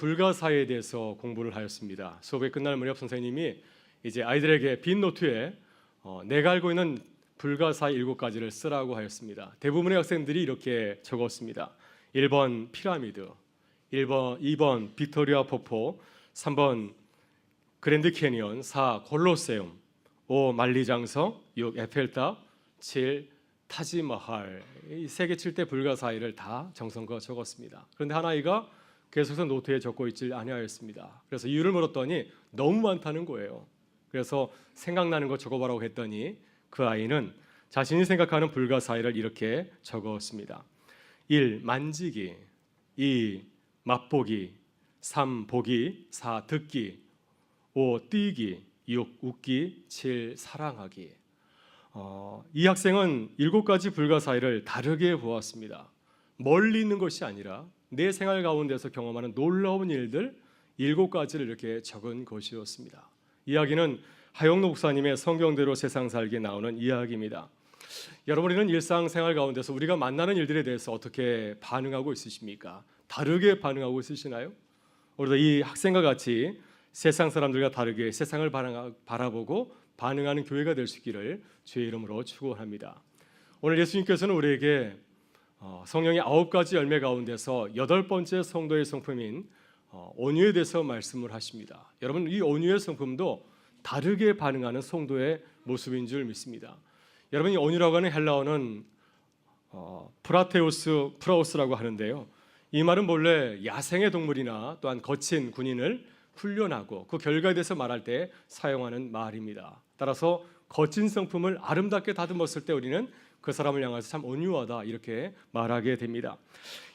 불가사의에 대해서 공부를 하였습니다. 수업이 끝날 무렵 선생님이 이제 아이들에게 빈 노트에 내가 알고 있는 불가사의 7가지를 쓰라고 하였습니다. 대부분의 학생들이 이렇게 적었습니다. 1번 피라미드, 2번 빅토리아 폭포, 3번 그랜드 캐니언, 4 콜로세움, 5 만리장성, 6 에펠탑, 7 타지마할. 이 세계 7대 불가사의를 다 정성껏 적었습니다. 그런데 한 아이가 계속해서 노트에 적고 있지 아니하였습니다. 그래서 이유를 물었더니 너무 많다는 거예요. 그래서 생각나는 거 적어보라고 했더니 그 아이는 자신이 생각하는 불가사의를 이렇게 적었습니다. 1. 만지기, 2. 맛보기, 3. 보기, 4. 듣기, 5. 뛰기, 6. 웃기, 7. 사랑하기. 이 학생은 7가지 불가사의를 다르게 보았습니다. 멀리 있는 것이 아니라 내 생활 가운데서 경험하는 놀라운 일들 7가지를 이렇게 적은 것이었습니다. 이야기는 하영록 목사님의 성경대로 세상 살기에 나오는 이야기입니다. 여러분은 일상생활 가운데서 우리가 만나는 일들에 대해서 어떻게 반응하고 있으십니까? 다르게 반응하고 있으시나요? 우리도 이 학생과 같이 세상 사람들과 다르게 세상을 바라보고 반응하는 교회가 될 수 있기를 주의 이름으로 축원합니다. 오늘 예수님께서는 우리에게 성령의 9가지 열매 가운데서 8번째 성도의 성품인 온유에 대해서 말씀을 하십니다. 여러분, 이 온유의 성품도 다르게 반응하는 성도의 모습인 줄 믿습니다. 여러분, 이 온유라고 하는 헬라어는 프라우스라고 하는데요. 이 말은 본래 야생의 동물이나 또한 거친 군인을 훈련하고 그 결과에 대해서 말할 때 사용하는 말입니다. 따라서 거친 성품을 아름답게 다듬었을 때 우리는 그 사람을 향해서 참 온유하다 이렇게 말하게 됩니다.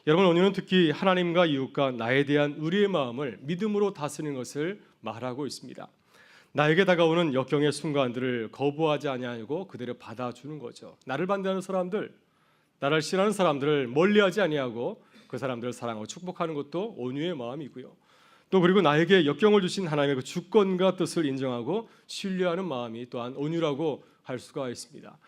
여러분, 온유는 특히 하나님과 이웃과 나에 대한 우리의 마음을 믿음으로 다스리는 것을 말하고 있습니다. 나에게 다가오는 역경의 순간들을 거부하지 아니하고 그대로 받아주는 거죠. 나를 반대하는 사람들, 나를 싫어하는 사람들을 멀리하지 아니하고 그 사람들을 사랑하고 축복하는 것도 온유의 마음이고요. 또 그리고 나에게 역경을 주신 하나님의 그 주권과 뜻을 인정하고 신뢰하는 마음이 또한 온유라고 할 수가 있습니다.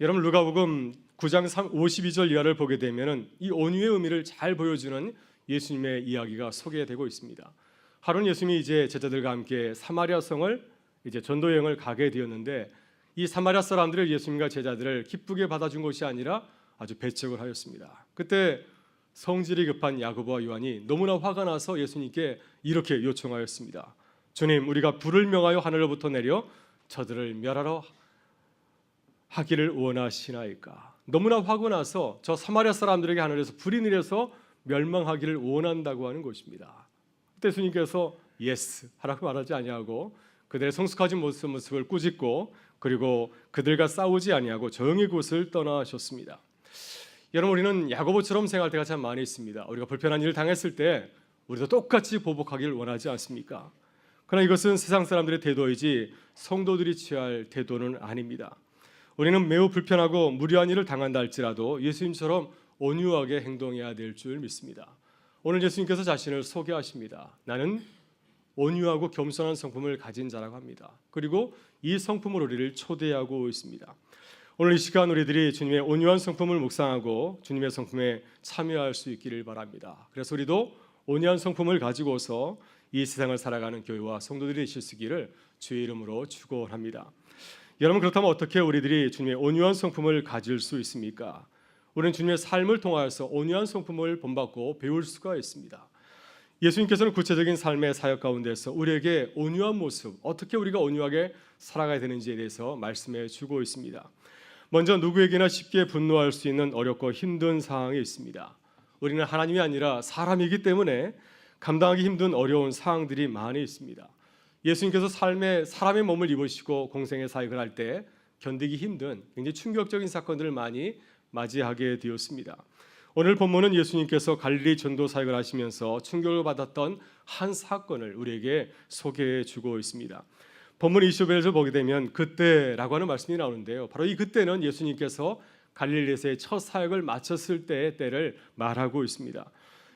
여러분, 누가복음 9장 52절 이하를 보게 되면 이 온유의 의미를 잘 보여주는 예수님의 이야기가 소개되고 있습니다. 하루는 예수님이 이제 제자들과 함께 사마리아 성을 이제 전도 여행을 가게 되었는데 이 사마리아 사람들을 예수님과 제자들을 기쁘게 받아준 것이 아니라 아주 배척을 하였습니다. 그때 성질이 급한 야고보와 요한이 너무나 화가 나서 예수님께 이렇게 요청하였습니다. 주님, 우리가 불을 명하여 하늘로부터 내려 저들을 멸하러 하기를 원하시나이까. 너무나 화가 나서 저 사마리아 사람들에게 하늘에서 불이 내려서 멸망하기를 원한다고 하는 것입니다. 그때 예수님께서 예스 하라고 말하지 아니하고 그들의 성숙하지 못한 모습을 꾸짖고 그리고 그들과 싸우지 아니하고 조용히 그곳을 떠나셨습니다. 여러분, 우리는 야고보처럼 생각할 때가 참 많이 있습니다. 우리가 불편한 일을 당했을 때 우리도 똑같이 보복하기를 원하지 않습니까? 그러나 이것은 세상 사람들의 태도이지 성도들이 취할 태도는 아닙니다. 우리는 매우 불편하고 무리한 일을 당한다 할지라도 예수님처럼 온유하게 행동해야 될 줄 믿습니다. 오늘 예수님께서 자신을 소개하십니다. 나는 온유하고 겸손한 성품을 가진 자라고 합니다. 그리고 이 성품으로 우리를 초대하고 있습니다. 오늘 이 시간 우리들이 주님의 온유한 성품을 묵상하고 주님의 성품에 참여할 수 있기를 바랍니다. 그래서 우리도 온유한 성품을 가지고서 이 세상을 살아가는 교회와 성도들이 되실 수 있기를 주의 이름으로 축원합니다. 여러분, 그렇다면 어떻게 우리들이 주님의 온유한 성품을 가질 수 있습니까? 우리는 주님의 삶을 통하여서 온유한 성품을 본받고 배울 수가 있습니다. 예수님께서는 구체적인 삶의 사역 가운데서 우리에게 온유한 모습, 어떻게 우리가 온유하게 살아가야 되는지에 대해서 말씀해 주고 있습니다. 먼저 누구에게나 쉽게 분노할 수 있는 어렵고 힘든 상황이 있습니다. 우리는 하나님이 아니라 사람이기 때문에 감당하기 힘든 어려운 상황들이 많이 있습니다. 예수님께서 사람의 몸을 입으시고 공생의 사역을 할 때 견디기 힘든 굉장히 충격적인 사건들을 많이 맞이하게 되었습니다. 오늘 본문은 예수님께서 갈릴리 전도 사역을 하시면서 충격을 받았던 한 사건을 우리에게 소개해 주고 있습니다. 본문 20절에서 보게 되면 그때라고 하는 말씀이 나오는데요. 바로 이 그때는 예수님께서 갈릴리에서의 첫 사역을 마쳤을 때의 때를 말하고 있습니다.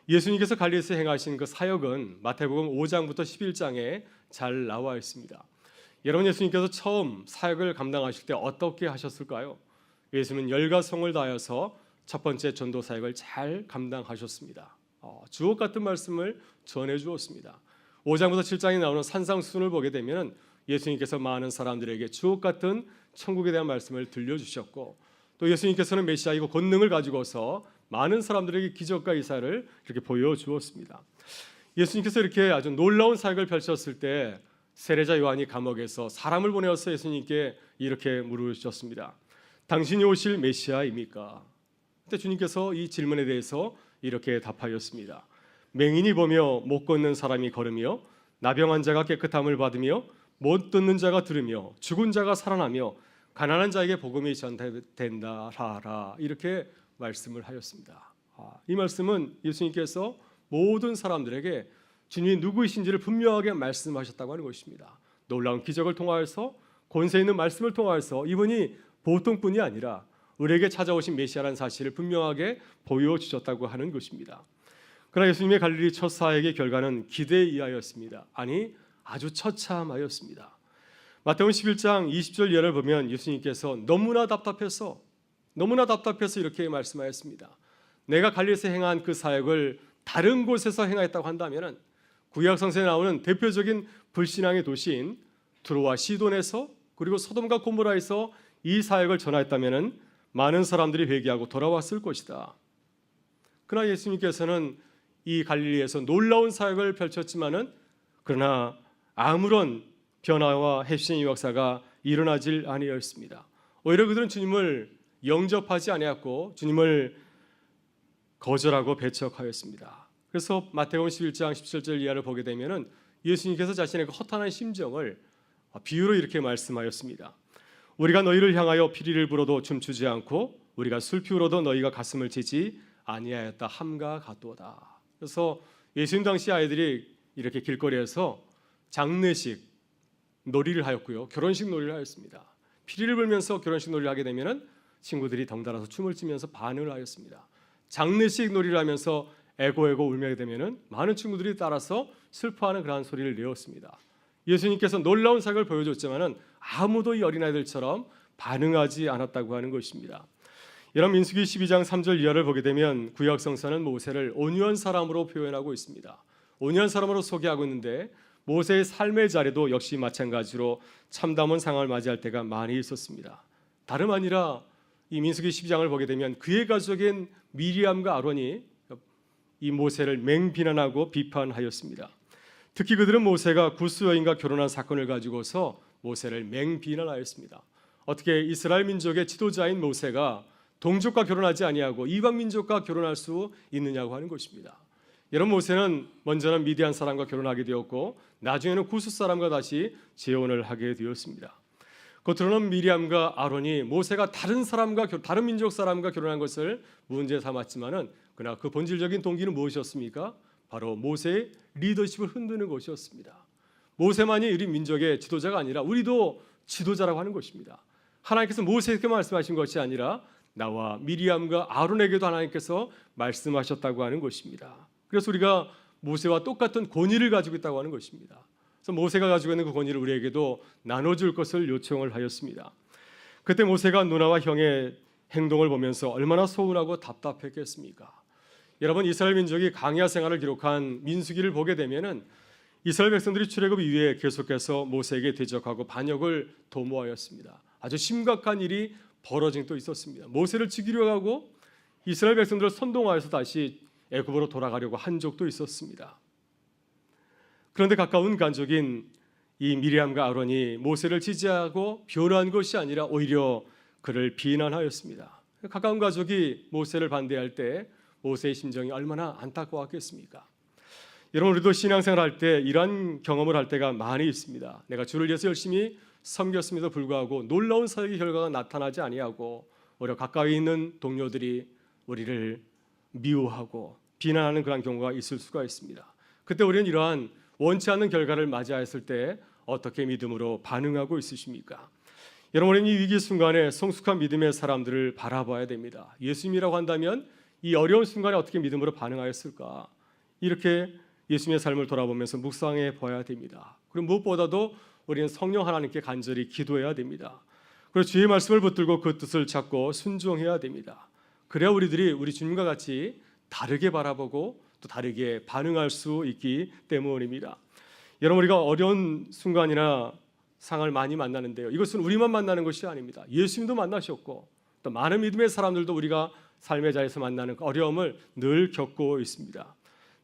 예수님께서 갈릴리에서 행하신 그 사역은 마태복음 5장부터 11장에 잘 나와 있습니다. 여러분, 예수님께서 처음 사역을 감당하실 때 어떻게 하셨을까요? 예수님은 열과 성을 다하여서 첫 번째 전도 사역을 잘 감당하셨습니다. 주옥 같은 말씀을 전해 주었습니다. 5장부터 7장에 나오는 산상수훈을 보게 되면 예수님께서 많은 사람들에게 주옥 같은 천국에 대한 말씀을 들려주셨고, 또 예수님께서는 메시아이고 권능을 가지고서 많은 사람들에게 기적과 이사를 이렇게 보여주었습니다. 예수님께서 이렇게 아주 놀라운 사역을 펼쳤을 때 세례자 요한이 감옥에서 사람을 보내어서 예수님께 이렇게 물으셨습니다. 당신이 오실 메시아입니까? 그때 주님께서 이 질문에 대해서 이렇게 답하였습니다. 맹인이 보며 못 걷는 사람이 걸으며 나병한 자가 깨끗함을 받으며 못 듣는 자가 들으며 죽은 자가 살아나며 가난한 자에게 복음이 전달된다 하라, 이렇게 말씀을 하였습니다. 이 말씀은 예수님께서 모든 사람들에게 주님이 누구이신지를 분명하게 말씀하셨다고 하는 것입니다. 놀라운 기적을 통하여서, 권세 있는 말씀을 통하여서 이분이 보통 분이 아니라 우리에게 찾아오신 메시아라는 사실을 분명하게 보여주셨다고 하는 것입니다. 그러나 예수님의 갈릴리 첫 사역의 결과는 기대에 의하였습니다. 아니, 아주 처참하였습니다. 마태복음 11장 20절 이하를 보면 예수님께서 너무나 답답해서 이렇게 말씀하였습니다. 내가 갈릴리에서 행한 그 사역을 다른 곳에서 행하였다고 한다면 구약 성서에 나오는 대표적인 불신앙의 도시인 두로와 시돈에서, 그리고 소돔과 고모라에서 이 사역을 전하였다면 많은 사람들이 회개하고 돌아왔을 것이다. 그러나 예수님께서는 이 갈릴리에서 놀라운 사역을 펼쳤지만은 그러나 아무런 변화와 핵심의 역사가 일어나질 아니었습니다. 오히려 그들은 주님을 영접하지 아니했고 주님을 거절하고 배척하였습니다. 그래서 마태복음 11장 17절 이하를 보게 되면은 예수님께서 자신의 그 허탄한 심정을 비유로 이렇게 말씀하였습니다. 우리가 너희를 향하여 피리를 불어도 춤추지 않고 우리가 술피우러도 너희가 가슴을 치지 아니하였다 함과 같도다. 그래서 예수님 당시 아이들이 이렇게 길거리에서 장례식 놀이를 하였고요, 결혼식 놀이를 하였습니다. 피리를 불면서 결혼식 놀이를 하게 되면은 친구들이 덩달아서 춤을 추면서 반응을 하였습니다. 장례식 놀이를 하면서 애고애고 울며 되면은 많은 친구들이 따라서 슬퍼하는 그러한 소리를 내었습니다. 예수님께서 놀라운 사역을 보여줬지만은 아무도 이 어린아이들처럼 반응하지 않았다고 하는 것입니다. 이런 민수기 12장 3절 이하를 보게 되면 구약 성서는 모세를 온유한 사람으로 표현하고 있습니다. 온유한 사람으로 소개하고 있는데 모세의 삶의 자리도 역시 마찬가지로 참담한 상황을 맞이할 때가 많이 있었습니다. 다름 아니라 이 민수기 12장을 보게 되면 그의 가족인 미리암과 아론이 이 모세를 맹비난하고 비판하였습니다. 특히 그들은 모세가 구스 여인과 결혼한 사건을 가지고서 모세를 맹비난하였습니다. 어떻게 이스라엘 민족의 지도자인 모세가 동족과 결혼하지 아니하고 이방 민족과 결혼할 수 있느냐고 하는 것입니다. 이런 모세는 먼저는 미디안 사람과 결혼하게 되었고 나중에는 구스 사람과 다시 재혼을 하게 되었습니다. 겉으로는 미리암과 아론이 모세가 다른 민족 사람과 결혼한 것을 문제 삼았지만은 그러나 그 본질적인 동기는 무엇이었습니까? 바로 모세의 리더십을 흔드는 것이었습니다. 모세만이 우리 민족의 지도자가 아니라 우리도 지도자라고 하는 것입니다. 하나님께서 모세에게 말씀하신 것이 아니라 나와 미리암과 아론에게도 하나님께서 말씀하셨다고 하는 것입니다. 그래서 우리가 모세와 똑같은 권위를 가지고 있다고 하는 것입니다. 그래서 모세가 가지고 있는 그 권위를 우리에게도 나눠줄 것을 요청을 하였습니다. 그때 모세가 누나와 형의 행동을 보면서 얼마나 서운하고 답답했겠습니까? 여러분, 이스라엘 민족이 광야 생활을 기록한 민수기를 보게 되면은 이스라엘 백성들이 출애굽 이후에 계속해서 모세에게 대적하고 반역을 도모하였습니다. 아주 심각한 일이 벌어진 또 있었습니다. 모세를 죽이려 하고 이스라엘 백성들을 선동하여서 다시 애굽으로 돌아가려고 한 적도 있었습니다. 그런데 가까운 간족인 이 미리암과 아론이 모세를 지지하고 변호한 것이 아니라 오히려 그를 비난하였습니다. 가까운 가족이 모세를 반대할 때 모세의 심정이 얼마나 안타까웠겠습니까? 여러분, 우리도 신앙생활할 때 이러한 경험을 할 때가 많이 있습니다. 내가 주를 위해서 열심히 섬겼음에도 불구하고 놀라운 사역의 결과가 나타나지 아니하고 오히려 가까이 있는 동료들이 우리를 미워하고 비난하는 그런 경우가 있을 수가 있습니다. 그때 우리는 이러한 원치 않는 결과를 맞이했을 때 어떻게 믿음으로 반응하고 있으십니까? 여러분, 우리는 이 위기 순간에 성숙한 믿음의 사람들을 바라봐야 됩니다. 예수님이라고 한다면 이 어려운 순간에 어떻게 믿음으로 반응하였을까? 이렇게 예수님의 삶을 돌아보면서 묵상해 봐야 됩니다. 그리고 무엇보다도 우리는 성령 하나님께 간절히 기도해야 됩니다. 그리고 주의 말씀을 붙들고 그 뜻을 찾고 순종해야 됩니다. 그래야 우리들이 우리 주님과 같이 다르게 바라보고 또 다르게 반응할 수 있기 때문입니다. 여러분, 우리가 어려운 순간이나 상황을 많이 만나는데요, 이것은 우리만 만나는 것이 아닙니다. 예수님도 만나셨고 또 많은 믿음의 사람들도 우리가 삶의 자리에서 만나는 어려움을 늘 겪고 있습니다.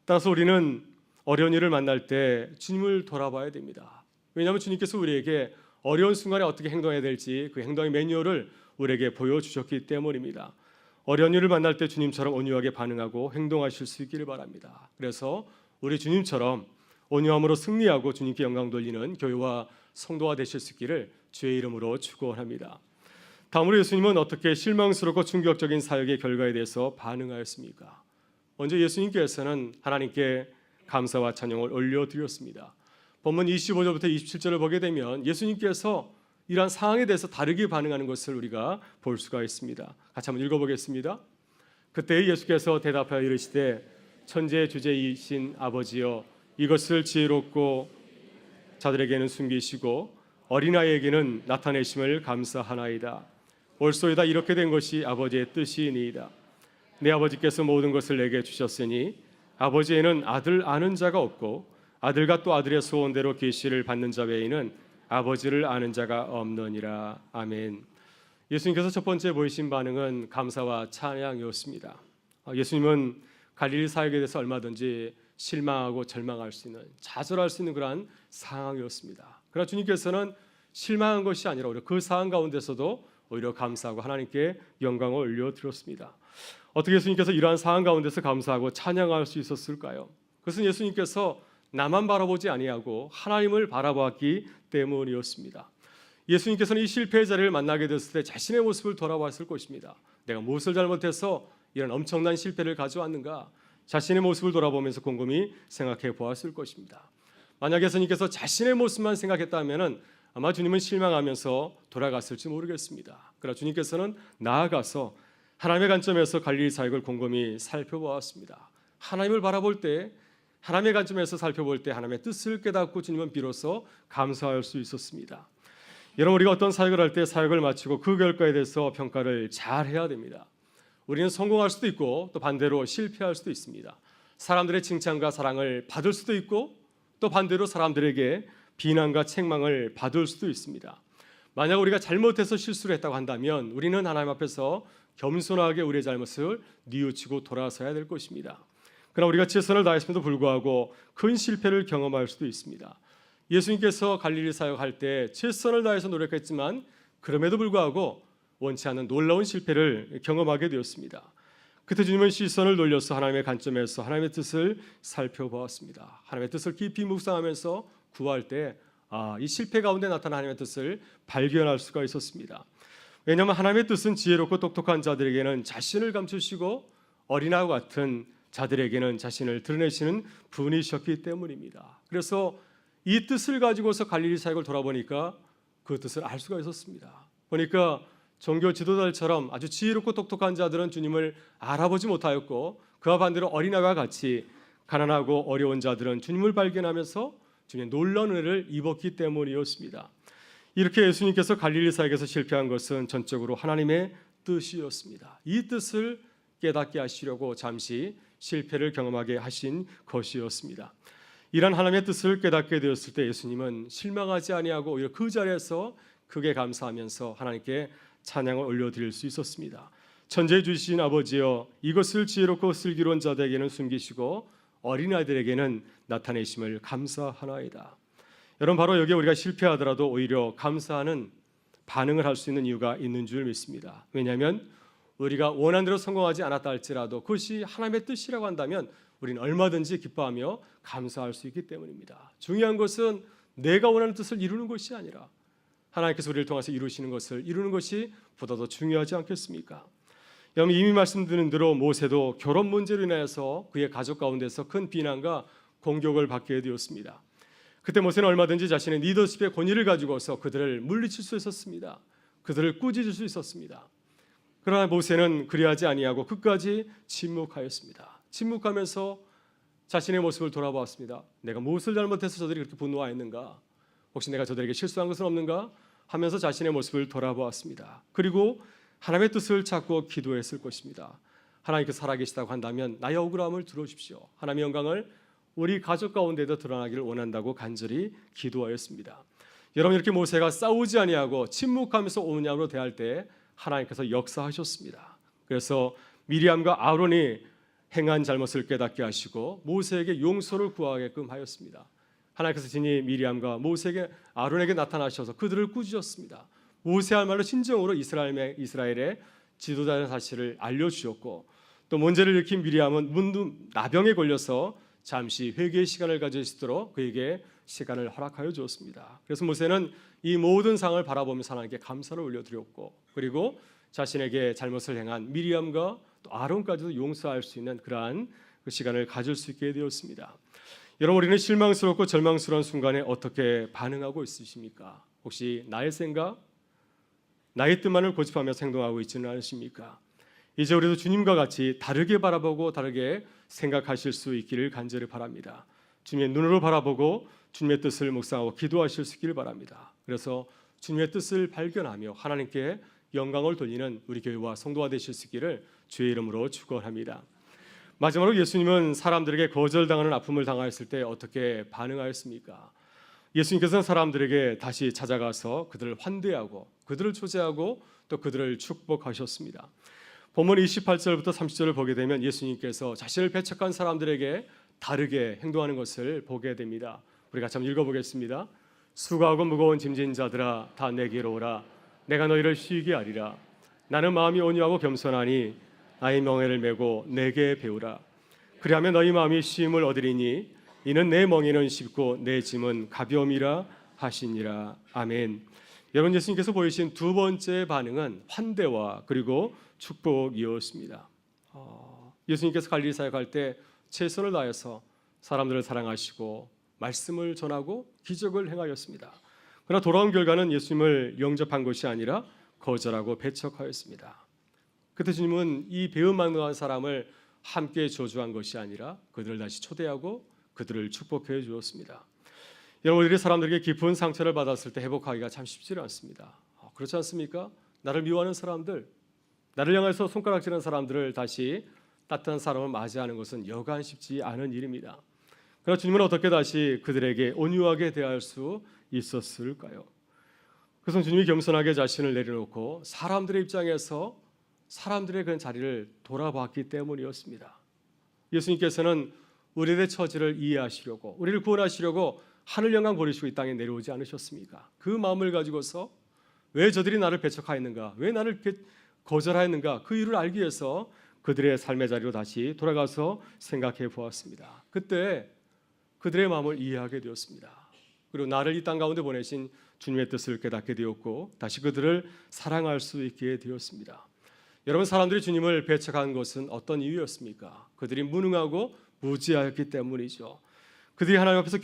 따라서 우리는 어려운 일을 만날 때 주님을 돌아봐야 됩니다. 왜냐하면 주님께서 우리에게 어려운 순간에 어떻게 행동해야 될지 그 행동의 매뉴얼을 우리에게 보여주셨기 때문입니다. 어려운 일을 만날 때 주님처럼 온유하게 반응하고 행동하실 수 있기를 바랍니다. 그래서 우리 주님처럼 온유함으로 승리하고 주님께 영광 돌리는 교회와 성도가 되실 수 있기를 주의 이름으로 축원합니다. 다음으로 예수님은 어떻게 실망스럽고 충격적인 사역의 결과에 대해서 반응하였습니까? 먼저 예수님께서는 하나님께 감사와 찬양을 올려드렸습니다. 본문 25절부터 27절을 보게 되면 예수님께서 이러한 상황에 대해서 다르게 반응하는 것을 우리가 볼 수가 있습니다. 같이 한번 읽어보겠습니다. 그때 예수께서 대답하여 이르시되 천지의 주제이신 아버지여, 이것을 지혜롭고 자들에게는 숨기시고 어린아이에게는 나타내심을 감사하나이다. 옳소이다. 이렇게 된 것이 아버지의 뜻이니이다. 내 아버지께서 모든 것을 내게 주셨으니 아버지에는 아들 아는 자가 없고 아들과 또 아들의 소원대로 계시를 받는 자 외에는 아버지를 아는 자가 없느니라. 아멘. 예수님께서 첫 번째 보이신 반응은 감사와 찬양이었습니다. 예수님은 갈릴리 사역에 대해서 얼마든지 실망하고 절망할 수 있는, 좌절할 수 있는 그러한 상황이었습니다. 그러나 주님께서는 실망한 것이 아니라 오히려 그 상황 가운데서도 오히려 감사하고 하나님께 영광을 올려드렸습니다. 어떻게 예수님께서 이러한 상황 가운데서 감사하고 찬양할 수 있었을까요? 그것은 예수님께서 나만 바라보지 아니하고 하나님을 바라보았기 때문이었습니다. 예수님께서는 이 실패의 자리를 만나게 됐을 때 자신의 모습을 돌아봤을 것입니다. 내가 무엇을 잘못해서 이런 엄청난 실패를 가져왔는가? 자신의 모습을 돌아보면서 곰곰이 생각해 보았을 것입니다. 만약 예수님께서 자신의 모습만 생각했다면 아마 주님은 실망하면서 돌아갔을지 모르겠습니다. 그러나 주님께서는 나아가서 하나님의 관점에서 갈릴리 사역을 곰곰이 살펴보았습니다. 하나님을 바라볼 때, 하나님의 관점에서 살펴볼 때 하나님의 뜻을 깨닫고 주님은 비로소 감사할 수 있었습니다. 여러분, 우리가 어떤 사역을 할 때 사역을 마치고 그 결과에 대해서 평가를 잘 해야 됩니다. 우리는 성공할 수도 있고 또 반대로 실패할 수도 있습니다. 사람들의 칭찬과 사랑을 받을 수도 있고 또 반대로 사람들에게 비난과 책망을 받을 수도 있습니다. 만약 우리가 잘못해서 실수를 했다고 한다면 우리는 하나님 앞에서 겸손하게 우리의 잘못을 뉘우치고 돌아서야 될 것입니다. 그러나 우리가 최선을 다했음에도 불구하고 큰 실패를 경험할 수도 있습니다. 예수님께서 갈릴리 사역할 때 최선을 다해서 노력했지만 그럼에도 불구하고 원치 않는 놀라운 실패를 경험하게 되었습니다. 그때 주님은 시선을 돌려서 하나님의 관점에서 하나님의 뜻을 살펴보았습니다. 하나님의 뜻을 깊이 묵상하면서 구할 때 이 실패 가운데 나타난 하나님의 뜻을 발견할 수가 있었습니다. 왜냐하면 하나님의 뜻은 지혜롭고 똑똑한 자들에게는 자신을 감추시고 어린아이와 같은 자들에게는 자신을 드러내시는 분이셨기 때문입니다. 그래서 이 뜻을 가지고서 갈릴리 사역을 돌아보니까 그 뜻을 알 수가 있었습니다. 보니까 종교 지도자들처럼 아주 지혜롭고 똑똑한 자들은 주님을 알아보지 못하였고 그와 반대로 어린아이와 같이 가난하고 어려운 자들은 주님을 발견하면서 주님의 놀라운 은혜를 입었기 때문이었습니다. 이렇게 예수님께서 갈릴리 사역에서 실패한 것은 전적으로 하나님의 뜻이었습니다. 이 뜻을 깨닫게 하시려고 잠시 실패를 경험하게 하신 것이었습니다. 이런 하나님의 뜻을 깨닫게 되었을 때 예수님은 실망하지 아니하고 오히려 그 자리에서 크게 감사하면서 하나님께 찬양을 올려드릴 수 있었습니다. 천지의 주신 아버지여, 이것을 지혜롭고 슬기로운 자들에게는 숨기시고 어린아이들에게는 나타내심을 감사하나이다. 여러분, 바로 여기에 우리가 실패하더라도 오히려 감사하는 반응을 할 수 있는 이유가 있는 줄 믿습니다. 왜냐하면 우리가 원하는 대로 성공하지 않았다 할지라도 그것이 하나님의 뜻이라고 한다면 우리는 얼마든지 기뻐하며 감사할 수 있기 때문입니다. 중요한 것은 내가 원하는 뜻을 이루는 것이 아니라 하나님께서 우리를 통해서 이루시는 것을 이루는 것이 보다 더 중요하지 않겠습니까? 여러분, 이미 말씀드린 대로 모세도 결혼 문제로 인해서 그의 가족 가운데서 큰 비난과 공격을 받게 되었습니다. 그때 모세는 얼마든지 자신의 리더십의 권위를 가지고서 그들을 물리칠 수 있었습니다. 그들을 꾸짖을 수 있었습니다. 그러나 모세는 그리하지 아니하고 끝까지 침묵하였습니다. 침묵하면서 자신의 모습을 돌아보았습니다. 내가 무엇을 잘못해서 저들이 그렇게 분노하였는가? 혹시 내가 저들에게 실수한 것은 없는가? 하면서 자신의 모습을 돌아보았습니다. 그리고 하나님의 뜻을 찾고 기도했을 것입니다. 하나님께서 살아계시다고 한다면 나의 억울함을 들어주십시오. 하나님의 영광을 우리 가족 가운데도 드러나기를 원한다고 간절히 기도하였습니다. 여러분, 이렇게 모세가 싸우지 아니하고 침묵하면서 오냐로 대할 때 하나님께서 역사하셨습니다. 그래서 미리암과 아론이 행한 잘못을 깨닫게 하시고 모세에게 용서를 구하게끔 하였습니다. 하나님께서 진히 미리암과 모세에게 아론에게 나타나셔서 그들을 꾸짖었습니다. 모세야말로 진정으로 이스라엘의 지도자의 사실을 알려주셨고, 또 문제를 일으킨 미리암은 나병에 걸려서 잠시 회개의 시간을 가질 수 있도록 그에게 시간을 허락하여 주었습니다. 그래서 모세는 이 모든 상을 바라보면서 하나님께 감사를 올려드렸고, 그리고 자신에게 잘못을 행한 미리암과 또 아론까지도 용서할 수 있는 그러한 그 시간을 가질 수 있게 되었습니다. 여러분, 우리는 실망스럽고 절망스러운 순간에 어떻게 반응하고 있으십니까? 혹시 나의 생각, 나의 뜻만을 고집하며 행동하고 있지는 않으십니까? 이제 우리도 주님과 같이 다르게 바라보고 다르게 생각하실 수 있기를 간절히 바랍니다. 주님의 눈으로 바라보고 주님의 뜻을 묵상하고 기도하실 수 있기를 바랍니다. 그래서 주님의 뜻을 발견하며 하나님께 영광을 돌리는 우리 교회와 성도가 되실 수 있기를 주의 이름으로 축원합니다. 마지막으로 예수님은 사람들에게 거절당하는 아픔을 당하였을 때 어떻게 반응하였습니까? 예수님께서는 사람들에게 다시 찾아가서 그들을 환대하고 그들을 초대하고 또 그들을 축복하셨습니다. 본문 28절부터 30절을 보게 되면 예수님께서 자신을 배척한 사람들에게 다르게 행동하는 것을 보게 됩니다. 우리 같이 한번 읽어보겠습니다. 수고하고 무거운 짐진 자들아 다 내게로 오라. 내가 너희를 쉬게 하리라. 나는 마음이 온유하고 겸손하니 나의 멍에를 메고 내게 배우라. 그리하면 너희 마음이 쉼을 얻으리니 이는 내 멍에는 쉽고 내 짐은 가벼움이라 하시니라. 아멘. 여러분, 예수님께서 보이신 두 번째 반응은 환대와 그리고 축복이었습니다. 예수님께서 갈릴리 사역할 때 최선을 다해서 사람들을 사랑하시고 말씀을 전하고 기적을 행하였습니다. 그러나 돌아온 결과는 예수님을 영접한 것이 아니라 거절하고 배척하였습니다. 그때 주님은 이 배은망덕한 사람을 함께 저주한 것이 아니라 그들을 다시 초대하고 그들을 축복해 주었습니다. 여러분들이 사람들에게 깊은 상처를 받았을 때 회복하기가 참 쉽지 않습니다. 그렇지 않습니까? 나를 미워하는 사람들, 나를 향해서 손가락질하는 사람들을 다시 따뜻한 사람을 맞이하는 것은 여간 쉽지 않은 일입니다. 그러나 주님은 어떻게 다시 그들에게 온유하게 대할 수 있었을까요? 그래서 주님이 겸손하게 자신을 내려놓고 사람들의 입장에서 사람들의 그 자리를 돌아봤기 때문이었습니다. 예수님께서는 우리의 처지를 이해하시려고, 우리를 구원하시려고 하늘 영광 버리시고 이 땅에 내려오지 않으셨습니까? 그 마음을 가지고서 왜 저들이 나를 배척하였는가, 왜 나를 거절하였는가, 그 이유를 알기 위해서 그들의 삶의 자리로 다시 돌아가서 생각해 보았습니다. 그때 그들의 마음을 이해하게 되었습니다. 그리고 나를 이 땅 가운데 보내신 주님의 뜻을 깨닫게 되었고 다시 그들을 사랑할 수 있게 되었습니다. 여러분, 사람들이 주님을 배척한 것은 어떤 이유였습니까? 그들이 무능하고 무지하였기 때문이죠. 그들이 하나님 앞에서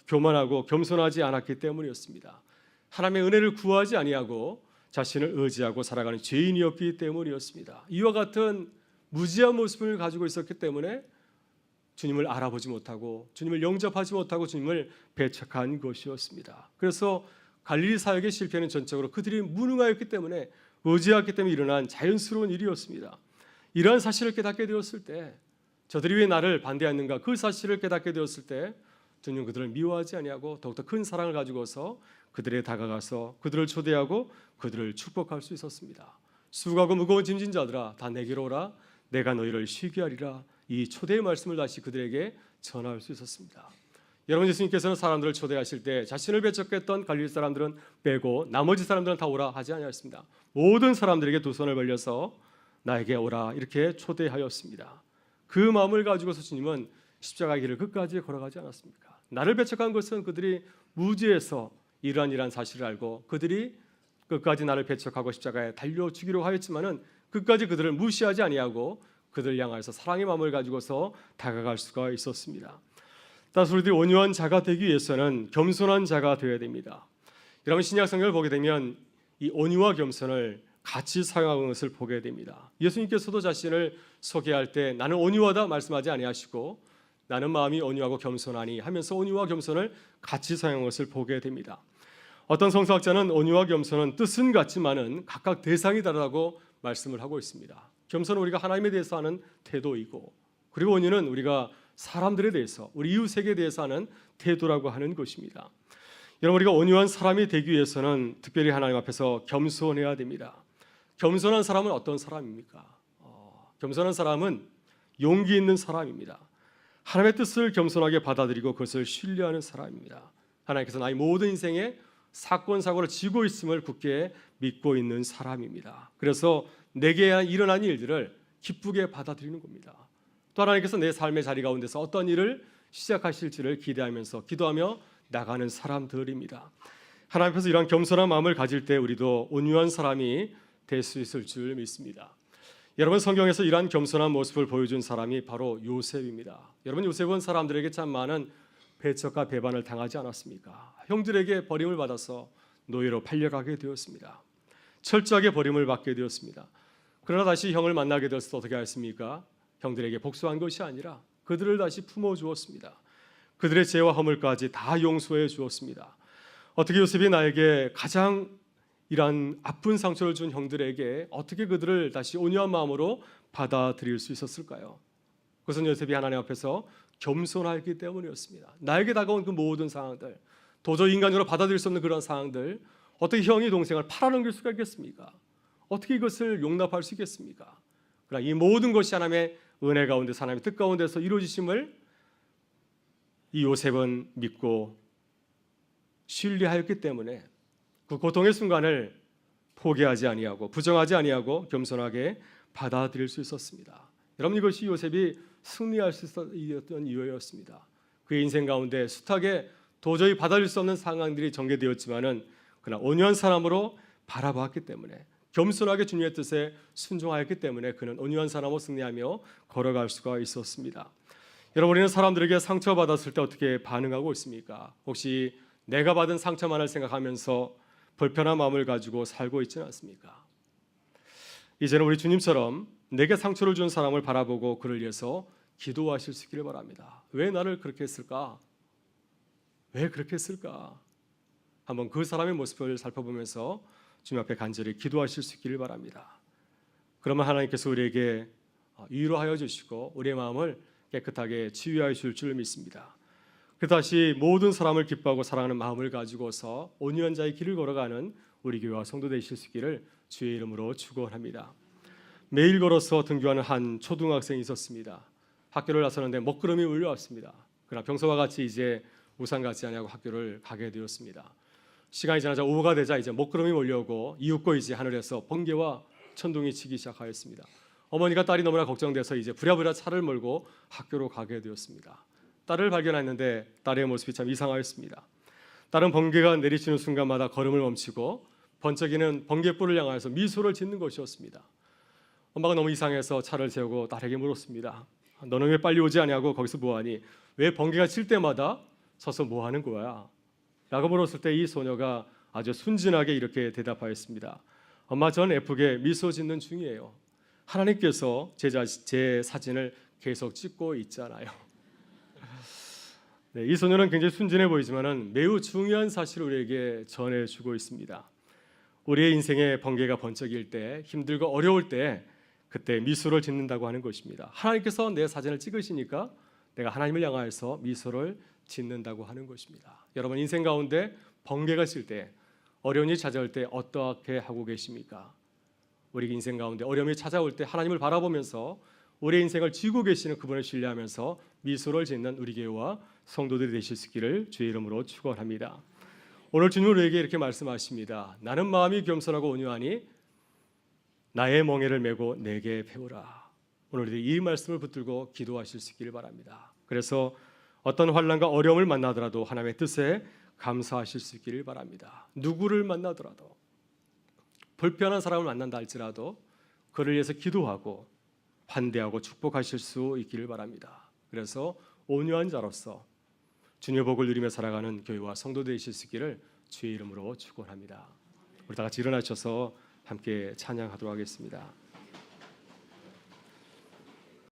교만하고 겸손하지 않았기 때문이었습니다. 하나님의 은혜를 구하지 아니하고 자신을 의지하고 살아가는 죄인이었기 때문이었습니다. 이와 같은 무지한 모습을 가지고 있었기 때문에 주님을 알아보지 못하고 주님을 영접하지 못하고 주님을 배척한 것이었습니다. 그래서 갈릴리 사역의 실패는 전적으로 그들이 무능하였기 때문에, 의지했기 때문에 일어난 자연스러운 일이었습니다. 이러한 사실을 깨닫게 되었을 때, 저들이 왜 나를 반대했는가, 그 사실을 깨닫게 되었을 때 주님은 그들을 미워하지 아니하고 더욱더 큰 사랑을 가지고서 그들에 다가가서 그들을 초대하고 그들을 축복할 수 있었습니다. 수고하고 무거운 짐진 자들아 다 내게로 오라. 내가 너희를 쉬게 하리라. 이 초대의 말씀을 다시 그들에게 전할 수 있었습니다. 여러분, 예수님께서는 사람들을 초대하실 때 자신을 배척했던 갈릴리 사람들은 빼고 나머지 사람들은 다 오라 하지 아니하였습니다. 모든 사람들에게 두 손을 벌려서 나에게 오라 이렇게 초대하였습니다. 그 마음을 가지고서 주님은 십자가의 길을 끝까지 걸어가지 않았습니까? 나를 배척한 것은 그들이 무지해서 이러한 사실을 알고 그들이 끝까지 나를 배척하고 십자가에 달려 죽이려고 하였지만은 끝까지 그들을 무시하지 아니하고 그들 향하여서 사랑의 마음을 가지고서 다가갈 수가 있었습니다. 따라서 우리들이 온유한 자가 되기 위해서는 겸손한 자가 되어야 됩니다. 여러분, 신약 성경을 보게 되면 이 온유와 겸손을 같이 사용하는 것을 보게 됩니다. 예수님께서도 자신을 소개할 때 나는 온유하다 말씀하지 아니하시고 나는 마음이 온유하고 겸손하니 하면서 온유와 겸손을 같이 사용한 것을 보게 됩니다. 어떤 성서학자는 온유와 겸손은 뜻은 같지만은 각각 대상이 다르다고 말씀을 하고 있습니다. 겸손은 우리가 하나님에 대해서 하는 태도이고, 그리고 온유는 우리가 사람들에 대해서, 우리 이웃에게 대해서 하는 태도라고 하는 것입니다. 여러분, 우리가 온유한 사람이 되기 위해서는 특별히 하나님 앞에서 겸손해야 됩니다. 겸손한 사람은 어떤 사람입니까? 겸손한 사람은 용기 있는 사람입니다. 하나님의 뜻을 겸손하게 받아들이고 그것을 신뢰하는 사람입니다. 하나님께서 나의 모든 인생에 사건 사고를 지고 있음을 굳게 믿고 있는 사람입니다. 그래서 내게 일어난 일들을 기쁘게 받아들이는 겁니다. 또 하나님께서 내 삶의 자리 가운데서 어떤 일을 시작하실지를 기대하면서 기도하며 나가는 사람들입니다. 하나님 앞에서 이런 겸손한 마음을 가질 때 우리도 온유한 사람이 될 수 있을 줄 믿습니다. 여러분, 성경에서 이러한 겸손한 모습을 보여준 사람이 바로 요셉입니다. 여러분, 요셉은 사람들에게 참 많은 배척과 배반을 당하지 않았습니까? 형들에게 버림을 받아서 노예로 팔려가게 되었습니다. 철저하게 버림을 받게 되었습니다. 그러나 다시 형을 만나게 되었을 때 어떻게 했습니까? 형들에게 복수한 것이 아니라 그들을 다시 품어주었습니다. 그들의 죄와 허물까지 다 용서해 주었습니다. 어떻게 요셉이 나에게 가장 이러한 아픈 상처를 준 형들에게 어떻게 그들을 다시 온유한 마음으로 받아들일 수 있었을까요? 그것은 요셉이 하나님 앞에서 겸손하기 때문이었습니다. 나에게 다가온 그 모든 상황들, 도저히 인간적으로 받아들일 수 없는 그런 상황들, 어떻게 형이 동생을 팔아넘길 수가 있겠습니까? 어떻게 이것을 용납할 수 있겠습니까? 그러나 이 모든 것이 하나님의 은혜 가운데, 하나님의 뜻 가운데서 이루어지심을 이 요셉은 믿고 신뢰하였기 때문에 그 고통의 순간을 포기하지 아니하고 부정하지 아니하고 겸손하게 받아들일 수 있었습니다. 여러분, 이것이 요셉이 승리할 수 있었던 이유였습니다. 그의 인생 가운데 숱하게 도저히 받아들일 수 없는 상황들이 전개되었지만은 그러나 온유한 사람으로 바라보았기 때문에, 겸손하게 주님의 뜻에 순종하였기 때문에 그는 온유한 사람으로 승리하며 걸어갈 수가 있었습니다. 여러분, 우리는 사람들에게 상처받았을 때 어떻게 반응하고 있습니까? 혹시 내가 받은 상처만을 생각하면서 불편한 마음을 가지고 살고 있지는 않습니까? 이제는 우리 주님처럼 내게 상처를 준 사람을 바라보고 그를 위해서 기도하실 수 있기를 바랍니다. 왜 나를 그렇게 했을까? 왜 그렇게 했을까? 한번 그 사람의 모습을 살펴보면서 주님 앞에 간절히 기도하실 수 있기를 바랍니다. 그러면 하나님께서 우리에게 위로하여 주시고 우리의 마음을 깨끗하게 치유하여 주실 줄 믿습니다. 그 다시 모든 사람을 기뻐하고 사랑하는 마음을 가지고서 온유한 자의 길을 걸어가는 우리 교회와 성도 되실 수 있기를 주의 이름으로 축원합니다. 매일 걸어서 등교하는 한 초등학생이 있었습니다. 학교를 나서는데 먹구름이 울려왔습니다. 그러나 평소와 같이 이제 우산 같지 않냐고 학교를 가게 되었습니다. 시간이 지나자 오후가 되자 이제 먹구름이 몰려오고 이윽고 이제 하늘에서 번개와 천둥이 치기 시작하였습니다. 어머니가 딸이 너무나 걱정돼서 이제 부랴부랴 차를 몰고 학교로 가게 되었습니다. 딸을 발견했는데 딸의 모습이 참 이상하였습니다. 딸은 번개가 내리치는 순간마다 걸음을 멈추고 번쩍이는 번개불을 향하여서 미소를 짓는 것이었습니다. 엄마가 너무 이상해서 차를 세우고 딸에게 물었습니다. 너는 왜 빨리 오지 않냐고, 거기서 뭐하니? 왜 번개가 칠 때마다 서서 뭐하는 거야? 라고 물었을 때 이 소녀가 아주 순진하게 이렇게 대답하였습니다. 엄마, 전 예쁘게 미소 짓는 중이에요. 하나님께서 제 사진을 계속 찍고 있잖아요. 네, 이 소녀는 굉장히 순진해 보이지만 매우 중요한 사실을 우리에게 전해주고 있습니다. 우리의 인생에 번개가 번쩍일 때, 힘들고 어려울 때 그때 미소를 짓는다고 하는 것입니다. 하나님께서 내 사진을 찍으시니까 내가 하나님을 향하여서 미소를 짓는다고 하는 것입니다. 여러분, 인생 가운데 번개가 칠 때, 어려움이 찾아올 때 어떻게 하고 계십니까? 우리 인생 가운데 어려움이 찾아올 때 하나님을 바라보면서 우리의 인생을 지고 계시는 그분을 신뢰하면서 미소를 짓는 우리 교회와 성도들이 되실 수 있기를 주의 이름으로 축원합니다. 오늘 주님은 우리에게 이렇게 말씀하십니다. 나는 마음이 겸손하고 온유하니 나의 멍에를 메고 내게 배우라. 오늘 이 말씀을 붙들고 기도하실 수 있기를 바랍니다. 그래서 어떤 환난과 어려움을 만나더라도 하나님의 뜻에 감사하실 수 있기를 바랍니다. 누구를 만나더라도, 불편한 사람을 만난다 할지라도 그를 위해서 기도하고 환대하고 축복하실 수 있기를 바랍니다. 그래서 온유한 자로서 주님의 복을 누리며 살아가는 교회와 성도 되실 수 있기를 주의 이름으로 축원합니다. 우리 다 같이 일어나셔서 함께 찬양하도록 하겠습니다.